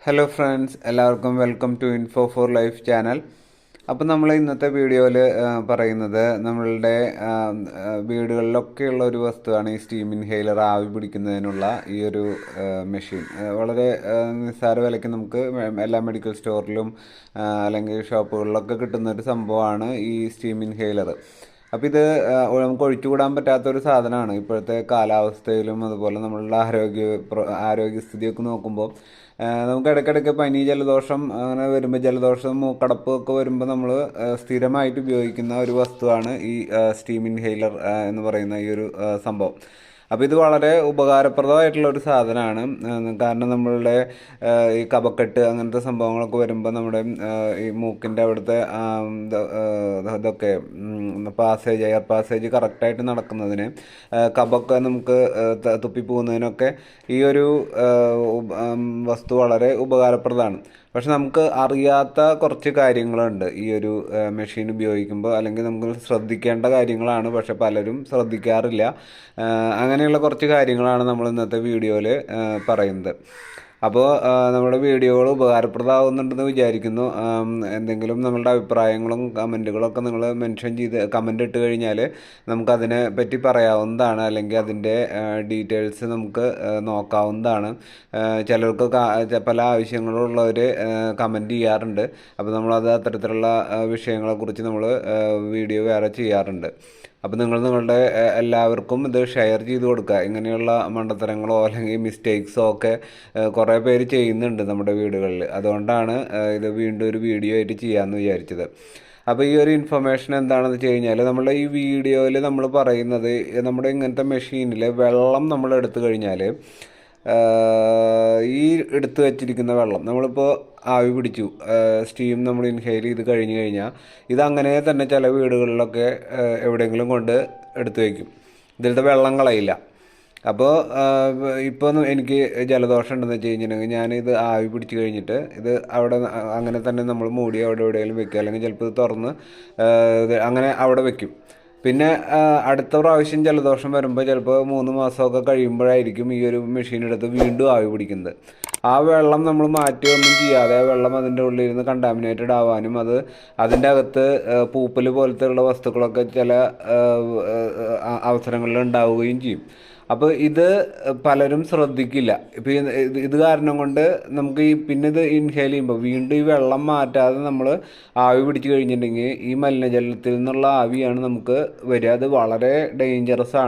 Hello friends, എല്ലാവർക്കും welcome to info for life channel. അപ്പം നമ്മൾ ഇന്നത്തെ വീഡിയോയിൽ പറയുന്നത് നമ്മളുടെ വീടുകളിലൊക്കെയുള്ള ഒരു വസ്തുവാണ് ഈ സ്റ്റീം ഇൻഹെയിലർ, ആവി പിടിക്കുന്നതിനുള്ള ഈ ഒരു മെഷീൻ. വളരെ നിസ്സാര വിലയ്ക്ക് നമുക്ക് എല്ലാ മെഡിക്കൽ സ്റ്റോറിലും അല്ലെങ്കിൽ ഷോപ്പുകളിലൊക്കെ കിട്ടുന്ന ഒരു സംഭവമാണ് ഈ സ്റ്റീം ഇൻഹെയിലർ. അപ്പോൾ ഇത് നമുക്ക് ഒഴിച്ചുകൂടാൻ പറ്റാത്തൊരു സാധനമാണ് ഇപ്പോഴത്തെ കാലാവസ്ഥയിലും. അതുപോലെ നമ്മളുടെ ആരോഗ്യസ്ഥിതിയൊക്കെ നോക്കുമ്പോൾ നമുക്ക് ഇടയ്ക്കിടയ്ക്ക് പനി, ജലദോഷം അങ്ങനെ വരുമ്പോൾ, ജലദോഷം, മൂക്കടപ്പ് ഒക്കെ വരുമ്പോൾ നമ്മൾ സ്ഥിരമായിട്ട് ഉപയോഗിക്കുന്ന ഒരു വസ്തുവാണ് ഈ സ്റ്റീം ഇൻഹെയിലർ എന്ന് പറയുന്ന ഈ ഒരു സംഭവം. അപ്പോൾ ഇത് വളരെ ഉപകാരപ്രദമായിട്ടുള്ള ഒരു സാധനമാണ്. കാരണം നമ്മളുടെ ഈ കഫക്കെട്ട് അങ്ങനത്തെ സംഭവങ്ങളൊക്കെ വരുമ്പോൾ നമ്മുടെ ഈ മൂക്കിൻ്റെ അവിടുത്തെ ഇതൊക്കെ എയർ പാസേജ് കറക്റ്റായിട്ട് നടക്കുന്നതിന്, കഫമൊക്കെ നമുക്ക് തുപ്പിപ്പോകുന്നതിനൊക്കെ ഈ ഒരു വസ്തു വളരെ ഉപകാരപ്രദമാണ്. പക്ഷെ നമുക്ക് അറിയാത്ത കുറച്ച് കാര്യങ്ങളുണ്ട് ഈ ഒരു മെഷീൻ ഉപയോഗിക്കുമ്പോൾ, അല്ലെങ്കിൽ നമുക്ക് ശ്രദ്ധിക്കേണ്ട കാര്യങ്ങളാണ്, പക്ഷെ പലരും ശ്രദ്ധിക്കാറില്ല. അങ്ങനെയുള്ള കുറച്ച് കാര്യങ്ങളാണ് നമ്മൾ ഇന്നത്തെ വീഡിയോയിൽ പറയുന്നത്. അപ്പോൾ നമ്മുടെ വീഡിയോകൾ ഉപകാരപ്രദമാകുന്നുണ്ടെന്ന് വിചാരിക്കുന്നു. എന്തെങ്കിലും നമ്മളുടെ അഭിപ്രായങ്ങളും കമൻറ്റുകളൊക്കെ നിങ്ങൾ മെൻഷൻ ചെയ്ത് കമൻ്റ് ഇട്ട് കഴിഞ്ഞാൽ നമുക്കതിനെ പറ്റി പറയാവുന്നതാണ്, അല്ലെങ്കിൽ അതിൻ്റെ ഡീറ്റെയിൽസ് നമുക്ക് നോക്കാവുന്നതാണ്. ചിലർക്ക് പല ആവശ്യങ്ങളുള്ളവർ കമൻറ്റ് ചെയ്യാറുണ്ട്. അപ്പോൾ നമ്മളത് അത്തരത്തിലുള്ള വിഷയങ്ങളെക്കുറിച്ച് നമ്മൾ വീഡിയോ വേറെ ചെയ്യാറുണ്ട്. അപ്പോൾ നിങ്ങളുടെ എല്ലാവർക്കും ഇത് ഷെയർ ചെയ്ത് കൊടുക്കുക. ഇങ്ങനെയുള്ള മണ്ടത്തരങ്ങളോ അല്ലെങ്കിൽ മിസ്റ്റേക്സോ ഒക്കെ കുറേ പേര് ചെയ്യുന്നുണ്ട് നമ്മുടെ വീടുകളിൽ. അതുകൊണ്ടാണ് ഇത് വീണ്ടും ഒരു വീഡിയോ ആയിട്ട് ചെയ്യാമെന്ന് വിചാരിച്ചത്. അപ്പോൾ ഈ ഒരു ഇൻഫർമേഷൻ എന്താണെന്ന് വെച്ച് കഴിഞ്ഞാൽ, നമ്മുടെ ഈ വീഡിയോയിൽ നമ്മൾ പറയുന്നത്, നമ്മുടെ ഇങ്ങനത്തെ മെഷീനിൽ വെള്ളം നമ്മൾ എടുത്തു കഴിഞ്ഞാൽ, ഈ എടുത്തു വച്ചിരിക്കുന്ന വെള്ളം നമ്മളിപ്പോൾ ആവി പിടിച്ചു, സ്റ്റീം നമ്മൾ ഇൻഹെയിൽ ചെയ്ത് കഴിഞ്ഞ് കഴിഞ്ഞാൽ ഇതങ്ങനെ തന്നെ ചില വീടുകളിലൊക്കെ എവിടെയെങ്കിലും കൊണ്ട് എടുത്തു വയ്ക്കും. ഇതിലത്തെ വെള്ളം കളയില്ല. അപ്പോൾ ഇപ്പോൾ എനിക്ക് ജലദോഷം ഉണ്ടെന്ന് വെച്ച് കഴിഞ്ഞിട്ടുണ്ടെങ്കിൽ ഞാനിത് ആവി പിടിച്ച് കഴിഞ്ഞിട്ട് ഇത് അവിടെ അങ്ങനെ തന്നെ നമ്മൾ മൂടി അവിടെ എവിടെയെങ്കിലും വെക്കുക, അല്ലെങ്കിൽ ചിലപ്പോൾ ഇത് തുറന്ന് അങ്ങനെ അവിടെ വെക്കും. പിന്നെ അടുത്ത പ്രാവശ്യം ജലദോഷം വരുമ്പോൾ ചിലപ്പോൾ 3 മാസമൊക്കെ കഴിയുമ്പോഴായിരിക്കും ഈ ഒരു മെഷീൻ എടുത്ത് വീണ്ടും ആവി പിടിക്കുന്നത്. ആ വെള്ളം നമ്മൾ മാറ്റുകയൊന്നും ചെയ്യാതെ ആ വെള്ളം അതിൻ്റെ ഉള്ളിലിരുന്ന് കണ്ടാമിനേറ്റഡ് ആവാനും, അതിൻ്റെ അകത്ത് പൂപ്പൽ പോലത്തെ ഉള്ള വസ്തുക്കളൊക്കെ ചില അവസരങ്ങളിൽ ഉണ്ടാവുകയും ചെയ്യും. അപ്പോൾ ഇത് പലരും ശ്രദ്ധിക്കില്ല. ഇപ്പോൾ ഇത് കാരണം കൊണ്ട് നമുക്ക് പിന്നെ ഇത് ഇൻഹെയിൽ ചെയ്യുമ്പോൾ വീണ്ടും ഈ വെള്ളം മാറ്റാതെ നമ്മൾ ആവി പിടിച്ച് കഴിഞ്ഞിട്ടുണ്ടെങ്കിൽ ഈ മലിനജലത്തിൽ നിന്നുള്ള ആവിയാണ് നമുക്ക് വരിക. അത് വളരെ ഡേഞ്ചറസ് ആണ്.